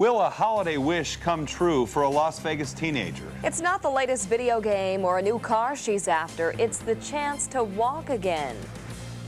Will a holiday wish come true for a Las Vegas teenager? It's not the latest video game or a new car she's after. It's the chance to walk again.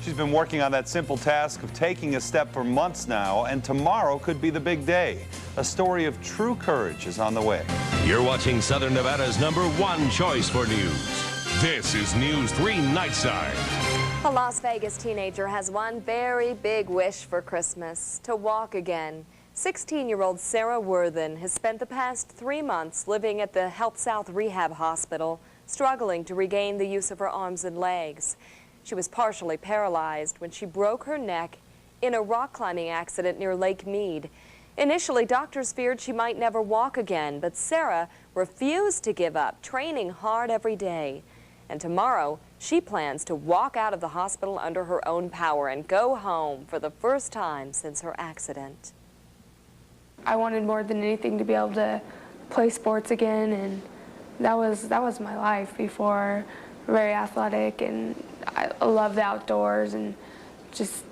She's been working on that simple task of taking a step for months now, and tomorrow could be the big day. A story of true courage is on the way. You're watching Southern Nevada's #1 choice for news. This is News 3 Nightside. A Las Vegas teenager has one very big wish for Christmas: to walk again. 16-year-old Sara Worthen has spent the past 3 months living at the Health South Rehab Hospital, struggling to regain the use of her arms and legs. She was partially paralyzed when she broke her neck in a rock climbing accident near Lake Mead. Initially, doctors feared she might never walk again, but Sara refused to give up, training hard every day. And tomorrow, she plans to walk out of the hospital under her own power and go home for the first time since her accident. I wanted more than anything to be able to play sports again, and that was my life before. Very athletic, and I love the outdoors and just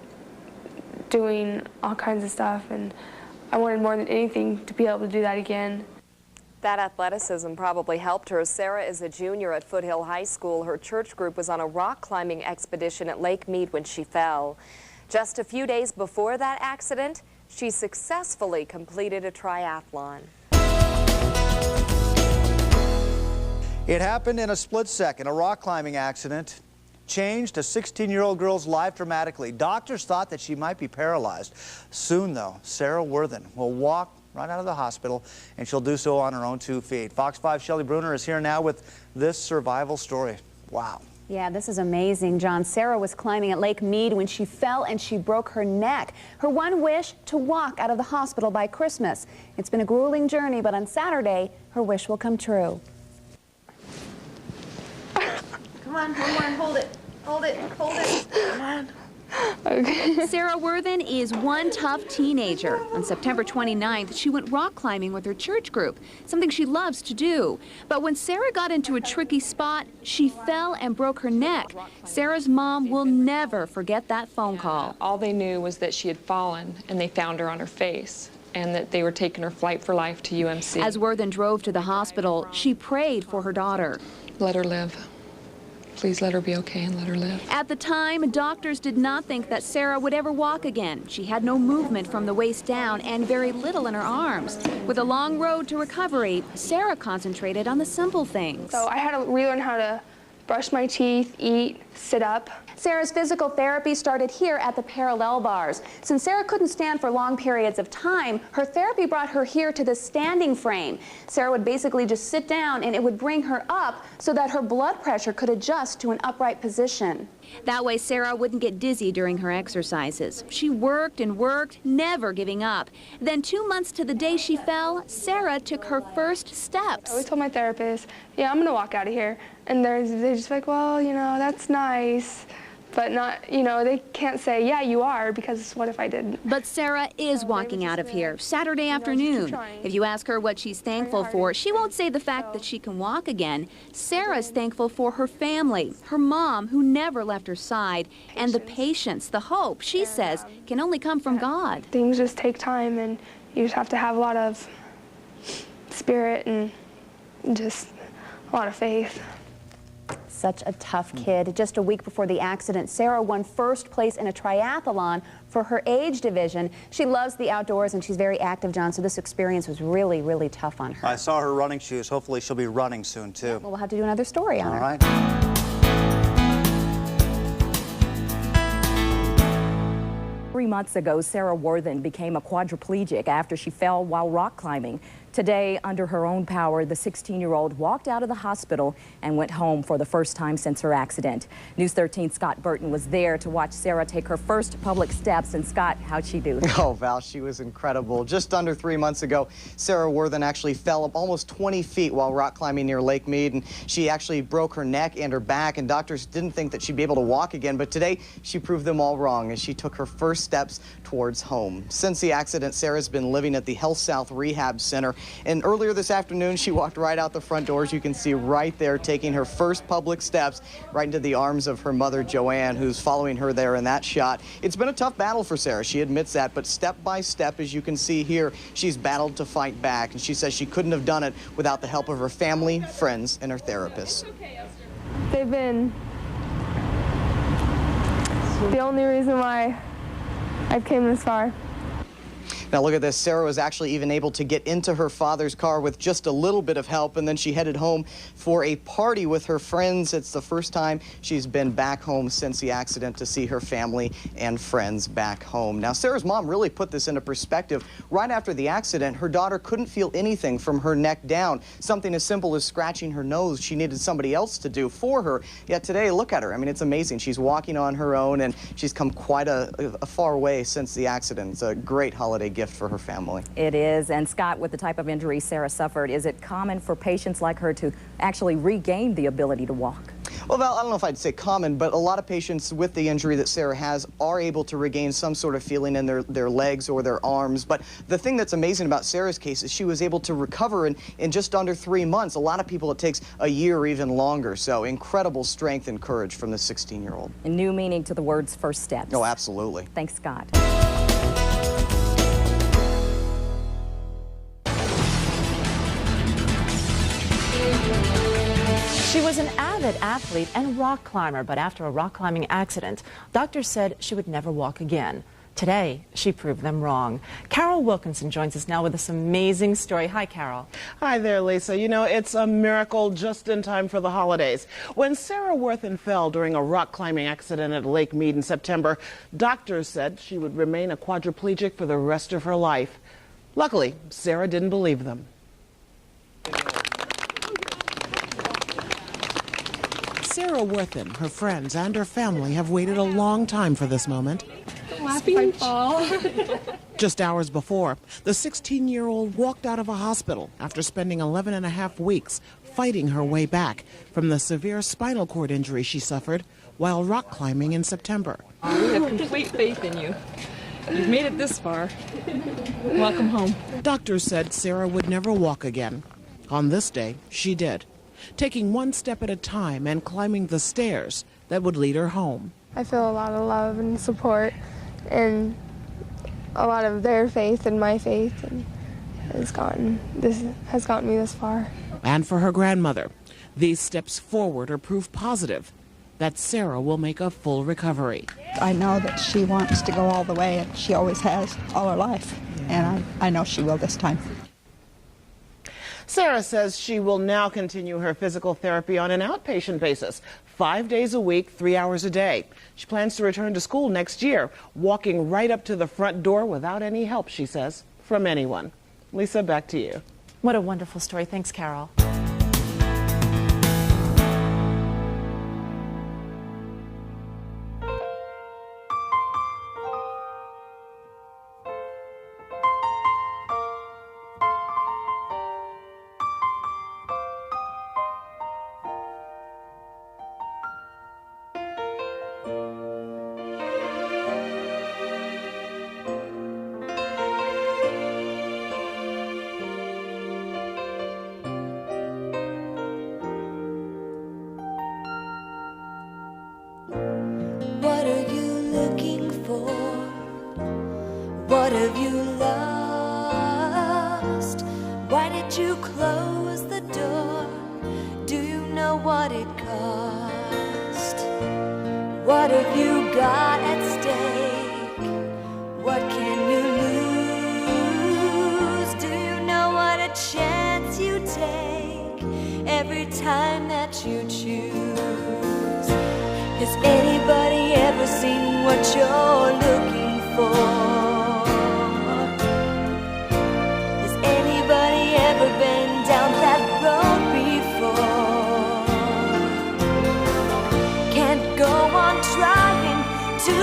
doing all kinds of stuff, and I wanted more than anything to be able to do that again. That athleticism probably helped her. Sara is a junior at Foothill High School. Her church group was on a rock climbing expedition at Lake Mead when she fell. Just a few days before that accident, she successfully completed a triathlon. It happened in a split second. A rock climbing accident changed a 16-year-old girl's life dramatically. Doctors thought that she might be paralyzed. Soon, though, Sara Worthen will walk right out of the hospital, and she'll do so on her own 2 feet. Fox 5's Shelley Bruner is here now with this survival story. Wow. Yeah, this is amazing, John. Sara was climbing at Lake Mead when she fell and she broke her neck. Her one wish: to walk out of the hospital by Christmas. It's been a grueling journey, but on Saturday, her wish will come true. Come on, one more, hold it, hold it, hold it. Come on. Okay. Sara Worthen is one tough teenager. On September 29th, she went rock climbing with her church group, something she loves to do. But when Sara got into a tricky spot, she fell and broke her neck. Sara's mom will never forget that phone call. All they knew was that she had fallen, and they found her on her face, and that they were taking her flight for life to UMC. As Worthen drove to the hospital, she prayed for her daughter. Let her live. Please let her be okay and let her live. At the time, doctors did not think that Sara would ever walk again. She had no movement from the waist down and very little in her arms. With a long road to recovery, Sara concentrated on the simple things. So I had to relearn how to brush my teeth, eat, sit up. Sara's physical therapy started here at the parallel bars. Since Sara couldn't stand for long periods of time, her therapy brought her here to the standing frame. Sara would basically just sit down, and it would bring her up so that her blood pressure could adjust to an upright position. That way, Sara wouldn't get dizzy during her exercises. She worked and worked, never giving up. Then 2 months to the day she fell, Sara took her first steps. I always told my therapist, yeah, I'm gonna walk out of here. And they're just like, well, you know, that's nice. But not, you know, they can't say, yeah, you are, because what if I didn't? But Sara is walking out of here Saturday afternoon. If you ask her what she's thankful for, she won't say the fact that she can walk again. Sara's thankful for her family, her mom, who never left her side, and the patience, the hope, she says, can only come from God. Things just take time, and you just have to have a lot of spirit and just a lot of faith. Such a tough kid. Just a week before the accident, Sara won first place in a triathlon for her age division. She loves the outdoors and she's very active, John, so this experience was really, really tough on her. I saw her running shoes. Hopefully she'll be running soon, too. Well, we'll have to do another story on her. All right. 3 months ago, Sara Worthen became a quadriplegic after she fell while rock climbing. Today, under her own power, the 16-year-old walked out of the hospital and went home for the first time since her accident. News 13's Scott Burton was there to watch Sara take her first public steps. And Scott, how'd she do? Oh, Val, she was incredible. Just under 3 months ago, Sara Worthen actually fell up almost 20 feet while rock climbing near Lake Mead, and she actually broke her neck and her back, and doctors didn't think that she'd be able to walk again, but today she proved them all wrong as she took her first steps towards home. Since the accident, Sara's been living at the Health South Rehab Center, And earlier this afternoon, she walked right out the front doors. You can see right there, taking her first public steps right into the arms of her mother, Joanne, who's following her there in that shot. It's been a tough battle for Sara. She admits that, but step by step, as you can see here, she's battled to fight back. And she says she couldn't have done it without the help of her family, friends, and her therapist. They've been the only reason why I've came this far. Now look at this. Sara was actually even able to get into her father's car with just a little bit of help, and then she headed home for a party with her friends. It's the first time she's been back home since the accident to see her family and friends back home. Now Sara's mom really put this into perspective. Right after the accident, her daughter couldn't feel anything from her neck down. Something as simple as scratching her nose she needed somebody else to do for her. Yet today, look at her. I mean, it's amazing. She's walking on her own, and she's come quite a far way since the accident. It's a great holiday gift for her family. It is. And Scott, with the type of injury Sara suffered, is it common for patients like her to actually regain the ability to walk? Well, Val, I don't know if I'd say common, but a lot of patients with the injury that Sara has are able to regain some sort of feeling in their legs or their arms. But the thing that's amazing about Sara's case is she was able to recover in just under 3 months. A lot of people, it takes a year or even longer. So incredible strength and courage from this 16-year-old. A new meaning to the words first steps. Oh, absolutely. Thanks, Scott. She was an avid athlete and rock climber, but after a rock climbing accident, doctors said she would never walk again. Today, she proved them wrong. Carol Wilkinson joins us now with this amazing story. Hi, Carol. Hi there, Lisa. You know, it's a miracle just in time for the holidays. When Sara Worthen fell during a rock climbing accident at Lake Mead in September, doctors said she would remain a quadriplegic for the rest of her life. Luckily, Sara didn't believe them. Sara Worthen, her friends, and her family have waited a long time for this moment. Just hours before, the 16-year-old walked out of a hospital after spending 11.5 weeks fighting her way back from the severe spinal cord injury she suffered while rock climbing in September. We have complete faith in you. You've made it this far. Welcome home. Doctors said Sara would never walk again. On this day, she did, taking one step at a time and climbing the stairs that would lead her home. I feel a lot of love and support and a lot of their faith and my faith, and has gotten me this far. And for her grandmother, these steps forward are proof positive that Sara will make a full recovery. I know that she wants to go all the way, and she always has all her life, and I know she will this time. Sara says she will now continue her physical therapy on an outpatient basis, 5 days a week, 3 hours a day. She plans to return to school next year, walking right up to the front door without any help, she says, from anyone. Lisa, back to you. What a wonderful story. Thanks, Carol. What are you looking for? What have you lost? Why did you close the door? Do you know what it cost? What have you got at stake? What can you lose? Do you know what a chance you take every time that you choose? Has anybody ever seen what you're looking for? Has anybody ever been down that road before? Can't go on trying to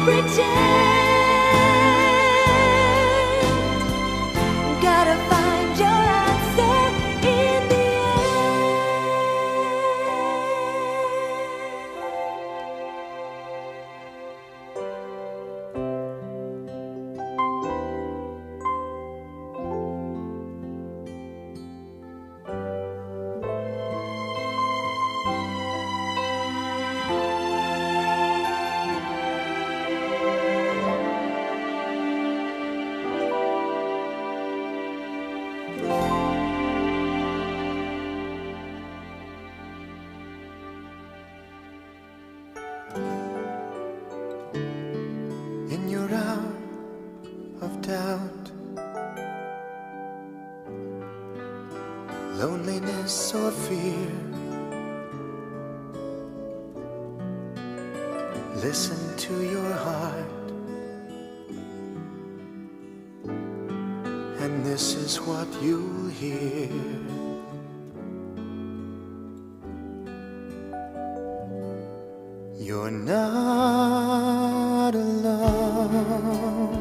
pretend. Gotta find your answer in the In your hour of doubt, loneliness or fear, listen to your heart, and this is what you'll hear. You're not alone,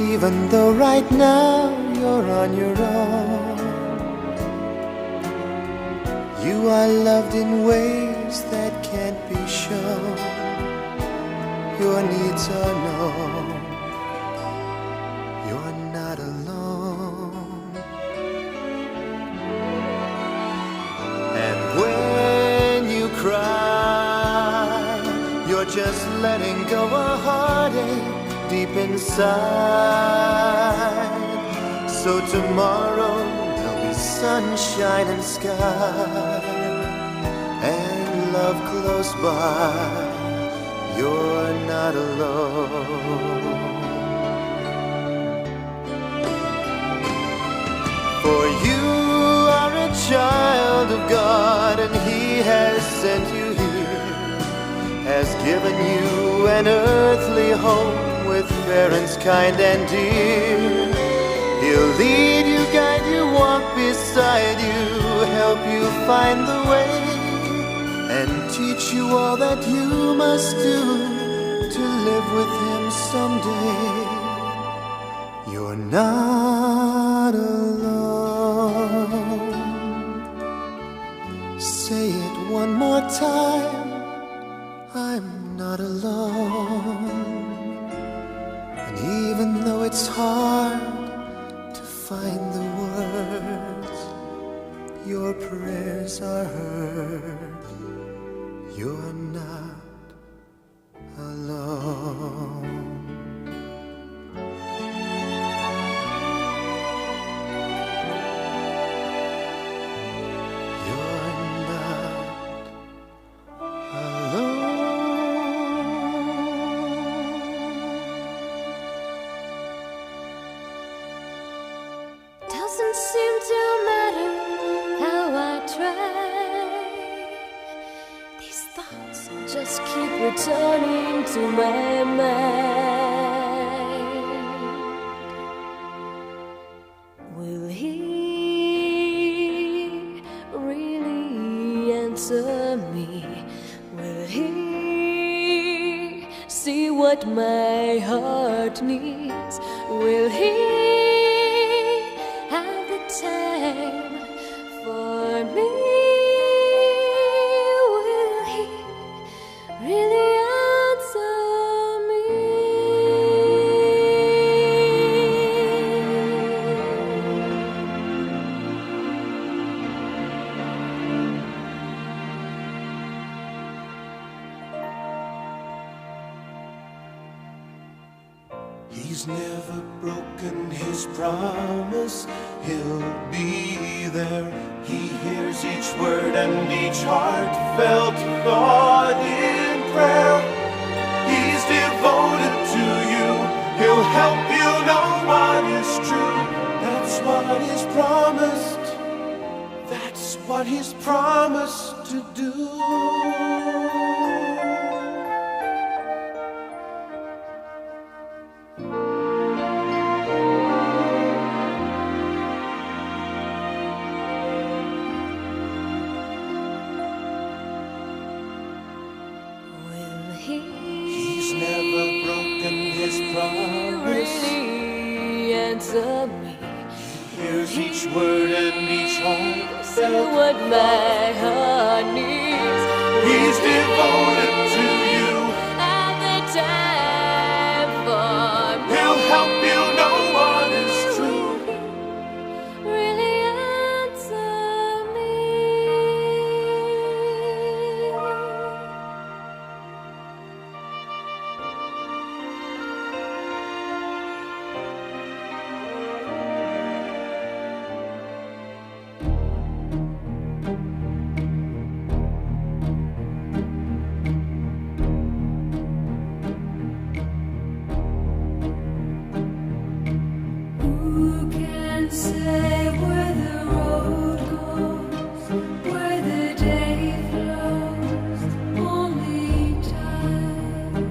even though right now you're on your own. You are loved in ways that can't be shown. Your needs are known. You're not alone. And when you cry, you're just letting go a heartache deep inside. So tomorrow there'll be sunshine and sky and love close by. You're not alone. For you are a child of God, and He has sent you here, has given you an earthly home with parents kind and dear. He'll lead you, guide you, walk beside you, help you find the way, and teach you all that you must do to live with Him someday. You're not alone. Say it one more time, I'm not alone. And even though it's hard to find the words, your prayers are heard. You're not alone. Doesn't seem to matter how I try. These thoughts just keep returning to my mind. Will He really answer me? Will He see what my heart needs? Will He have the time for me? Will He really answer me? He's never broken His promise. He'll be there. He hears each word and each heartfelt thought in prayer. He's devoted to you. He'll help you know what is true. That's what He's promised. That's what He's promised to do. Will He answer me. Here's each word and each heart. Say what my heart needs. He's devoted to you. At the time for me. He'll help you know what is true. Really answer me. Who can say where the road goes, where the day flows? Only time.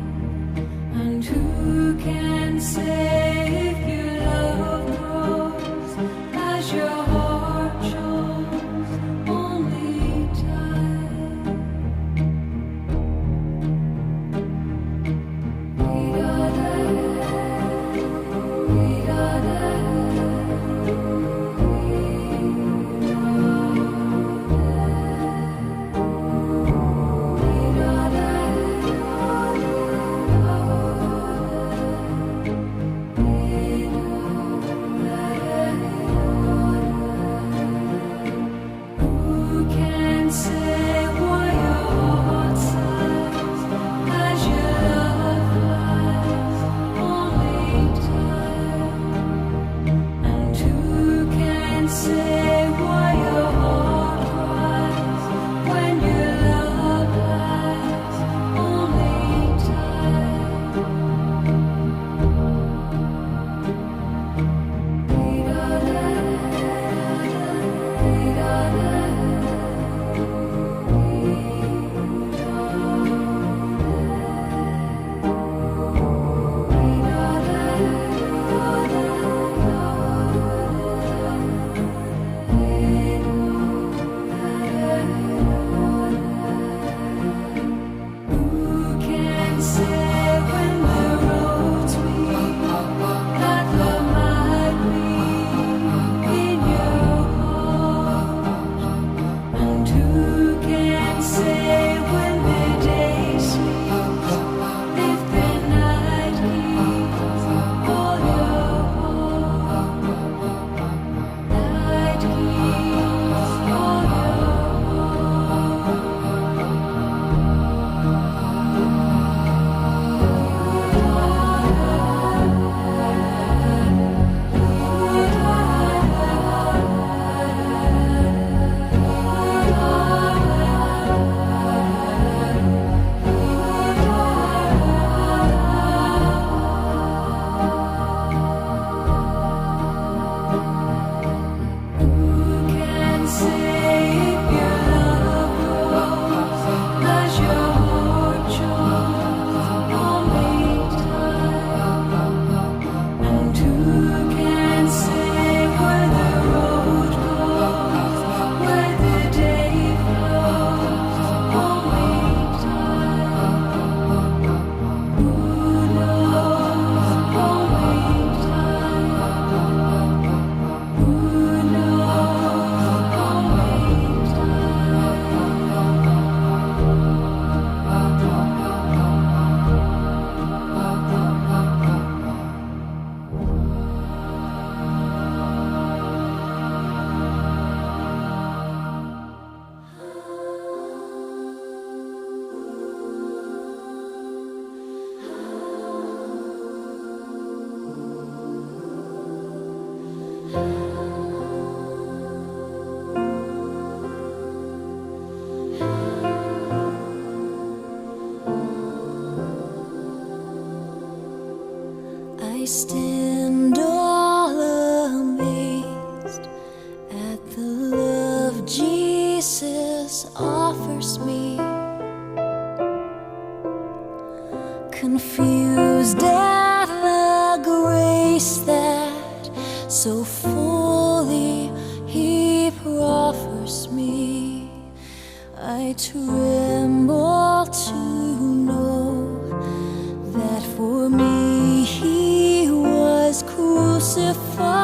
And who can say if your love grows as your heart shows? Only time. We Who can say why your heart sighs as your love flies? Only time. And who can say why your heart cries when your love lies? Only Who can say when the roads meet that love might be in your heart? And who can say when the day sleeps if the night keeps all your heart? Night keeps all your can say if your love grows as your heart shows? Only time. And who can say where the road goes, where the day flows? Only time. Who knows? Only time. Who knows? Only I stand all amazed at the love Jesus offers me, confused at the grace that so fully He proffers me. I tremble to know that for me He was crucified.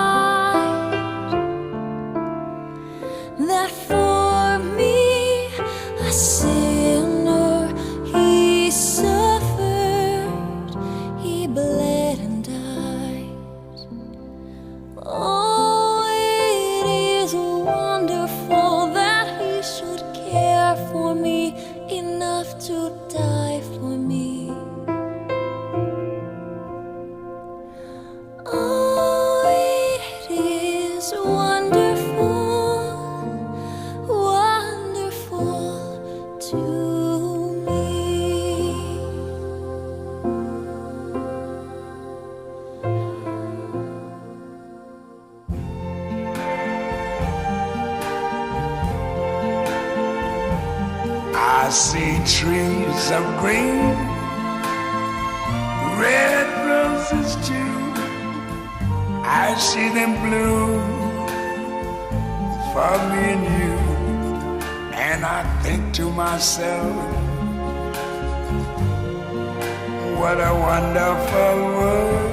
see trees of green, red roses too. I see them bloom for me and you. And I think to myself, what a wonderful world.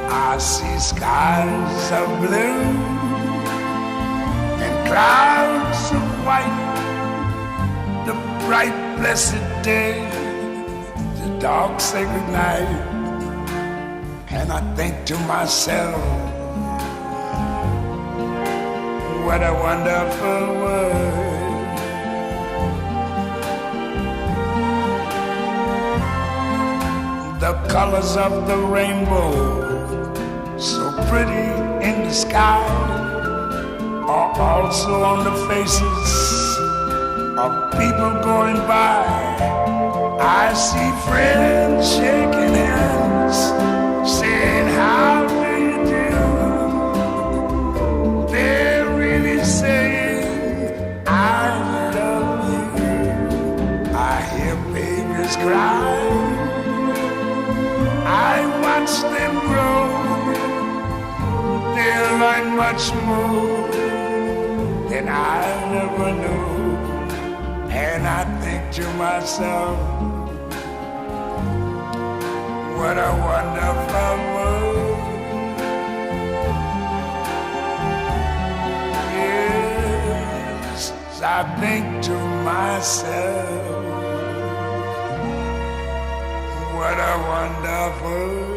I see skies of blue and clouds of white, the bright blessed day, the dark sacred night. And I think to myself, what a wonderful world. The colors of the rainbow, so pretty in the sky, are also on the faces of people going by. I see friends shaking hands, saying, how do you do? They're really saying, I love you. I hear babies cry, I watch them grow. They'll learn much more than I never knew. And I think to myself, what a wonderful world. Yes, I think to myself, what a wonderful world.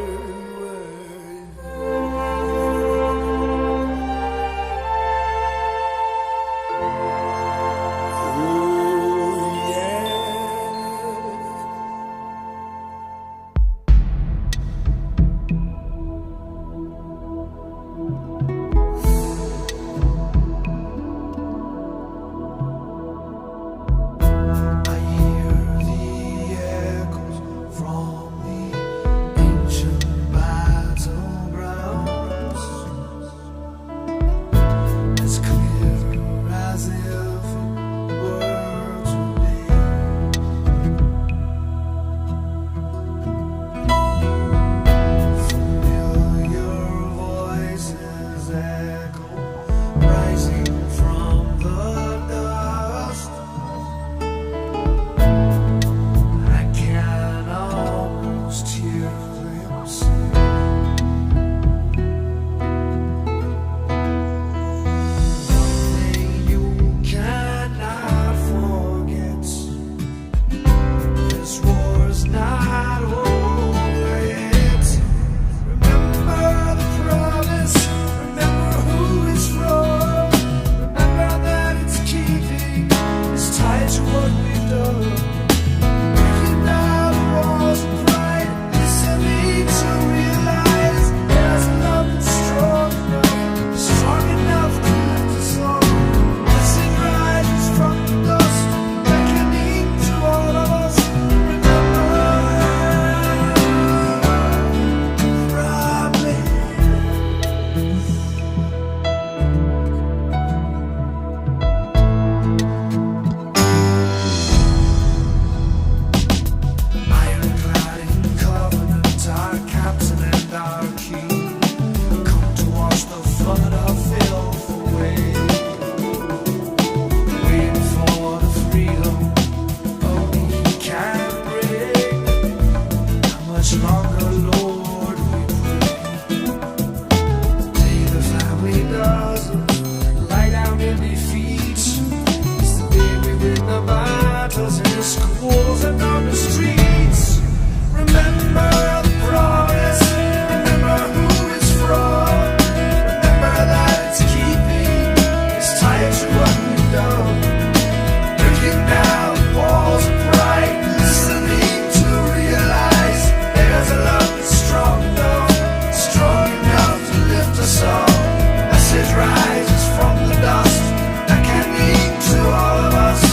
Rises from the dust that can lead to all of us.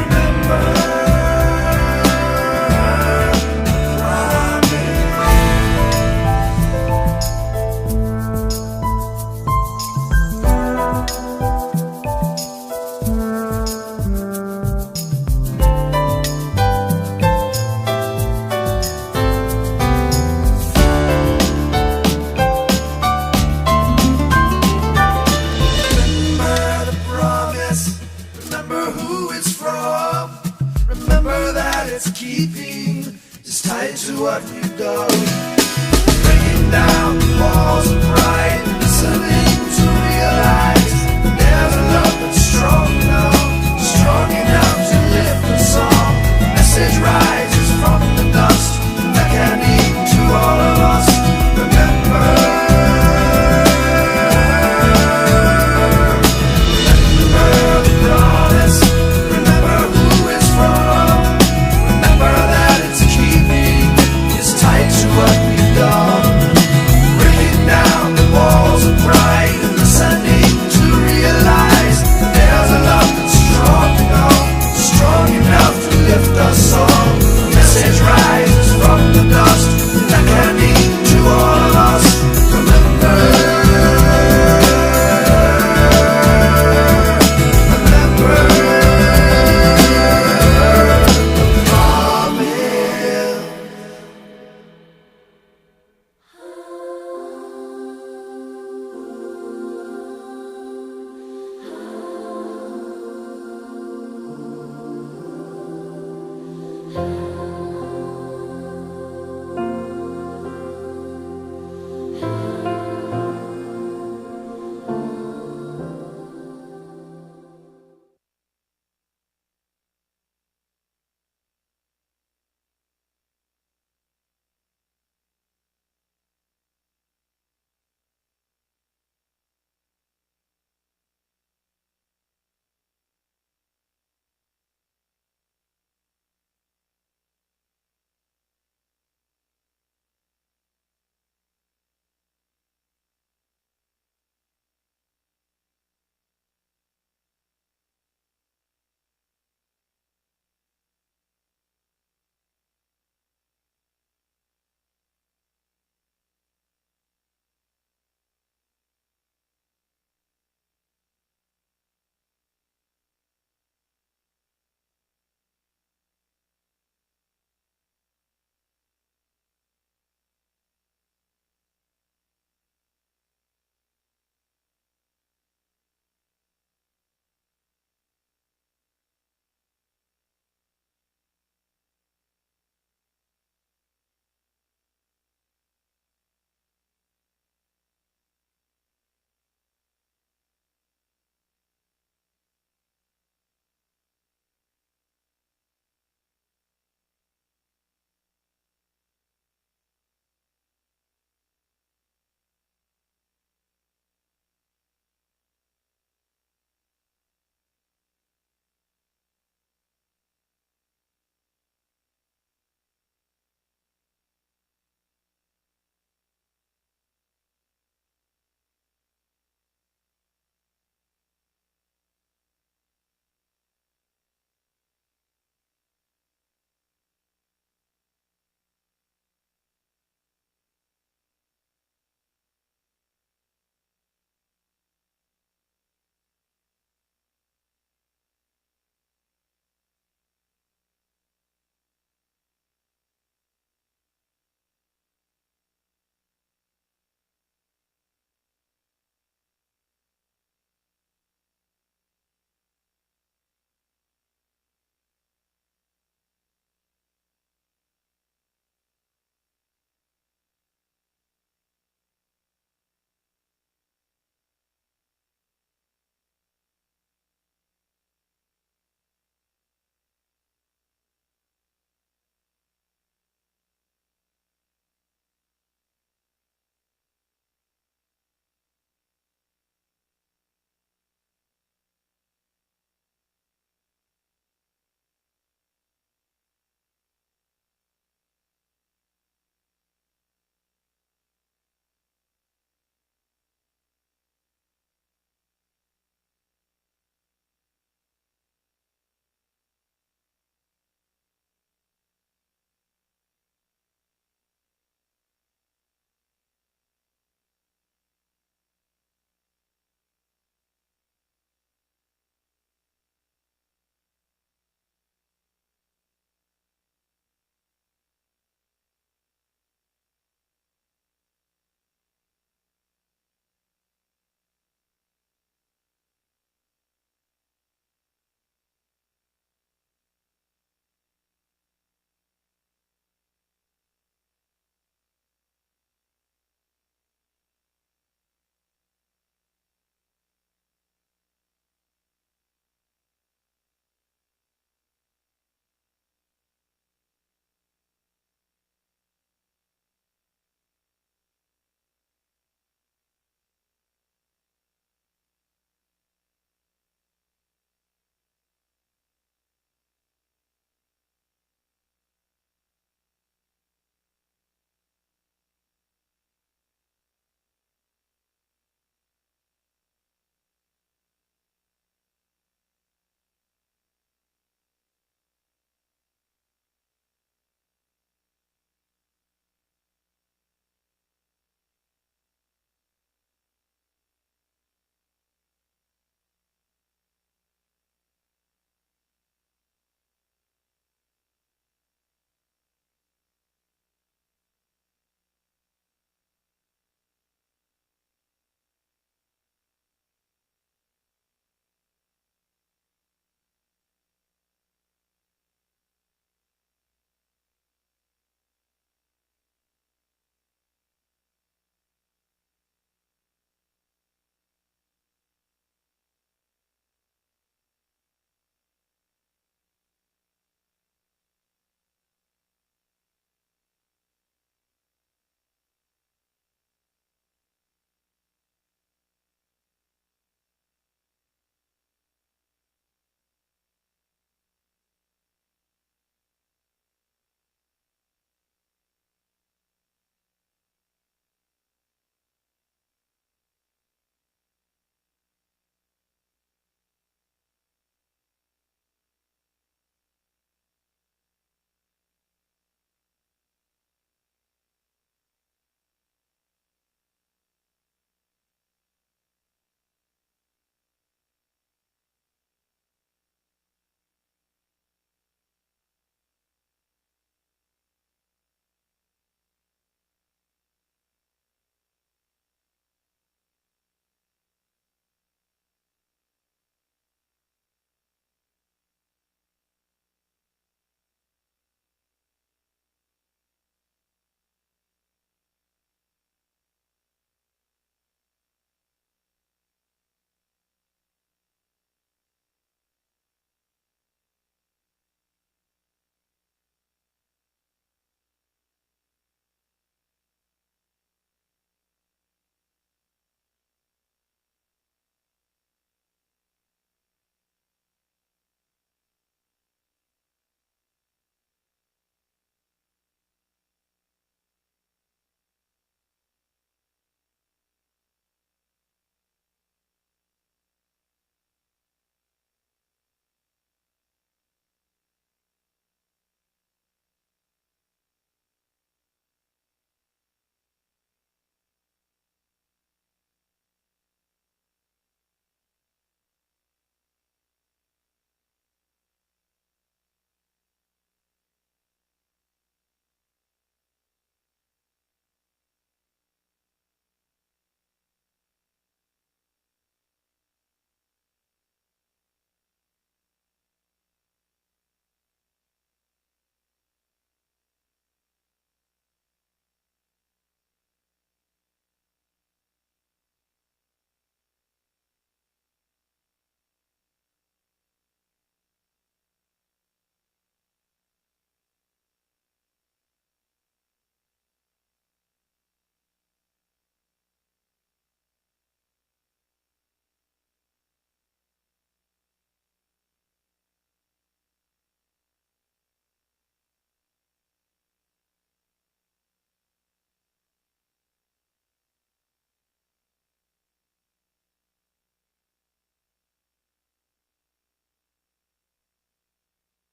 Remember who it's from. Remember that its keeping is tied to what we've done. Breaking down the walls of pride, listening to realize